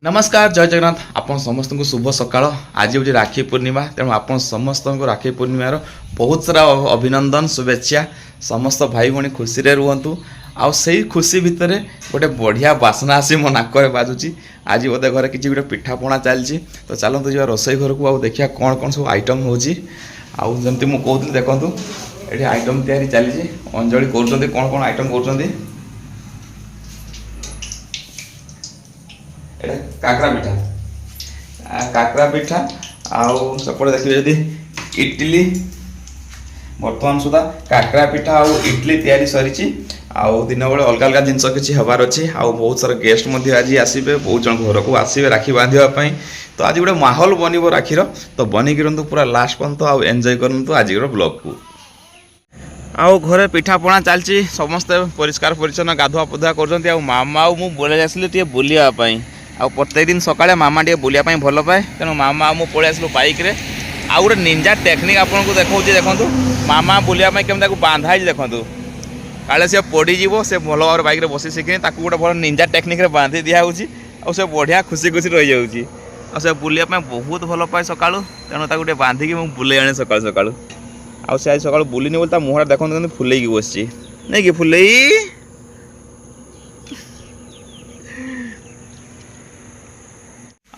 नमस्कार जय जगन्नाथ आपण समस्त को शुभ सकाळ आज हूँ राखी पूर्णिमा तेणु आपण समस्त को राखी पूर्णिमार बहुत सारा अभिनंदन शुभेच्छा समस्त भाई भाई खुशी रे रुहतु आउ से खुशी भितर गोटे बढ़िया बासना आसी मो नाक बाजुची आज बोधे घर किसी गोटे पिठापणा चलती तो चलते जी रोसई घर को देखिए कौन कौन सब आइटम होमती मुझे कहती देखूँ ये आइटम तैयारी चली अंजलि कर कौन कौन आइटम कर काकरा पिठा आउ सपटे देखिए जदि इडली बर्तमान सुधा काकरा पिठा आउ इडली तैयारी सरी आउ दिन बेले अलग अलग जिनस किसी हबार अच्छी आउ बहुत सारा गेस्ट आज आसबे बहुत जन घर को आसबे राखी बांधापी तो आज गोटे माहौल बन राखीर तो बनिक पूरा लास्ट पर्यंत आउ एंजॉय करंतु आज ब्लॉग को आउ घरे पिठापणा चलती समस्ते परिष्कार परिच्छन्न गाधुआ पाधुआ कर मामा मु बोले आसली बुलापाई आ प्रत्येक दिन सकाଳେ मामा टे बुलापी भल पाए तेणु मामा मु पलि आसलु बाइक रे आ गोटे निंजा टेक्निक आपको देखा देखो मामा बुलापी केमी बांधा देखूँ काले सी पड़ीज से भल भाव बाइक रे बसी शिखी गोटे भल निंजा टेक्निक रे बांधि दिखाऊँगी आ बढ़िया खुशी खुशी रही जाऊँगी आ बुलापी बहुत भल पाए सका तेणु गोटे बांधिकी मुझे बुले आने सका सका आज सका बुलनी बोली मुहर देखते फुलेकी बस नहीं कि फुलई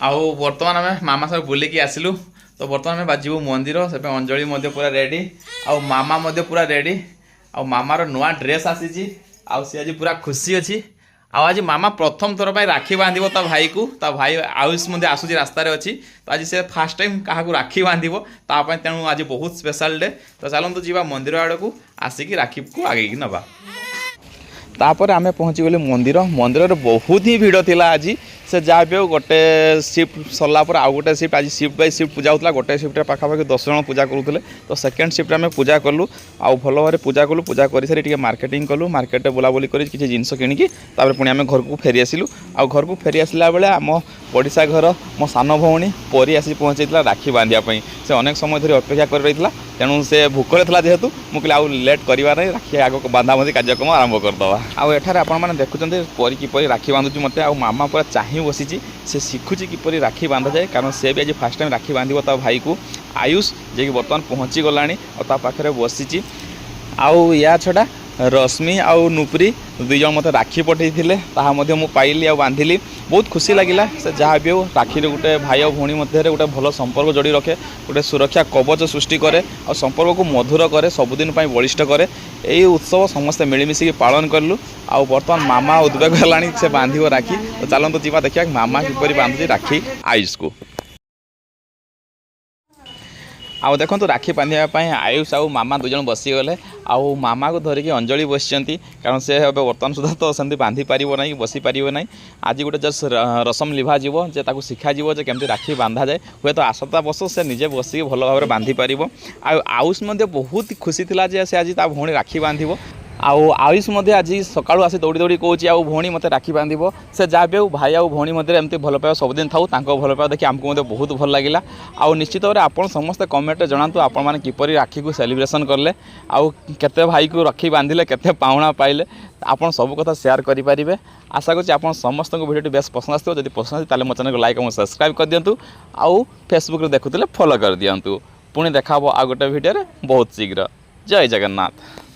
आउ बर्तमान आम मामा सब बुलिकी आसलु तो बर्तमान आम बाजू मंदिर से अंजलि पूरा रेडी आउ मामा पूरा रेडी आउ मामार नुआ ड्रेस आसी आउ सी आज पूरा खुशी अच्छी आज मामा प्रथम थर पर राखी बांध ता भाई को ता भाई आयुष आसूसी रास्तार अच्छी तो आज से फास्ट टाइम क्या राखी बांध तेणु आज बहुत स्पेशल डे तो चलतु जी मंदिर आड़ को आसिक राखी को आगे नवा तापर आम पहुँची गली मंदिर मंदिर बहुत ही भिड़ थिला आज से जहाँ भी गोटे शिफ्ट सरला आउ गोटे शिफ्ट आज शिफ्ट बाय शिफ्ट पूजा होता गोटे शिफ्ट पाखापाखि 10 जन पूजा करूँ तो सेकेंड शिफ्ट आम पूजा कलु आउ भल भाव पूजा कलु पूजा कर सारी मार्केटिंग कलु मार्केट बुलाबुली कर किसी जिनस किणिकी पुणी आम घर को फेरी आसिलु आउ घर को फेरी आसला बेले आम पड़िशा घर मो सान भौणी परी आसी पहुँची राखी बांधापी से अनेक समय धरी अपेक्षा कर रही तेणु से भूकरे था जेहेतु मुझे आउ लेट करार राखी आग बांधाबंधी कार्यक्रम आरंभ करदे आउ एठार आपने देखुं परी किपर राखी बांधुची मत आ मामा पूरा चाह बसी से शिखुची किपर राखी बांधा जाए कारण से भी आज फास्ट टाइम राखी बांध ता भाई को आयुष जे कि बर्तमान पहुँची गलानी और पाखे बसी आउ या छड़ा रश्मि आउ नुपुरी दुई जन मत राखी पठे मु पाइली आ बांधिली बहुत खुशी लगिला से जहाँ भी हो राखी गोटे भाई और भौणी मध्य गोटे भल संपर्क जोड़ी रखे गोटे सुरक्षा कवच सृष्टि करे और संपर्क को मधुर करे सबुदिन बलिष्ठ करे यही उत्सव समस्ते मिलमिशिकी पालन कलु आ बर्तमान मामा उद्वेग है से बांध राखी तो चलते जीवा देखिए मामा किपर बांधुची राखी आयुष को आउ देखो राखी बांधापी आयुष आउ मामा दुज बसीगले आउ मामा को धरिकी अंजलि बसी कारण से बर्तमान सुधा तो सेमती बांधि पार ना बसी पार ना आज गोटे जस्ट रसम लिभा जे ताकू शिखा जे केमती राखी बांधा जाए हुए तो आसता वर्ष से निजे बसिक भल भाव बांधि पार आयुष बहुत खुशी था से आज ता भौणी राखी बांध आउ आयुष आज सका आसी दौड़ी दौड़ी कौच आउ भौणी मत राखी बांध से जहाँ भी भाई आउ भौणी मध्य एमती भल पाइबा सबुदिन था भल पाइबा देखिए आमको बहुत भल लगे आउ निश्चित भाव आप समस्त कमेंट जनातु आपण मैंने किपरि राखी को सेलिब्रेशन कले आउ केते भाई को राखी बांधिले केते पाउणा पाइले आपन सब कथा शेयर करें आशा करूँ आप समस्त वीडियो बेस पसंद आसो जब पसंद आए मो चैनल को लाइक और सब्सक्राइब कर दिंतु आउ फेसबुक देखुले फॉलो कर दिंतु पुणी देखा आ गोटे वीडियो बहुत शीघ्र जय जगन्नाथ।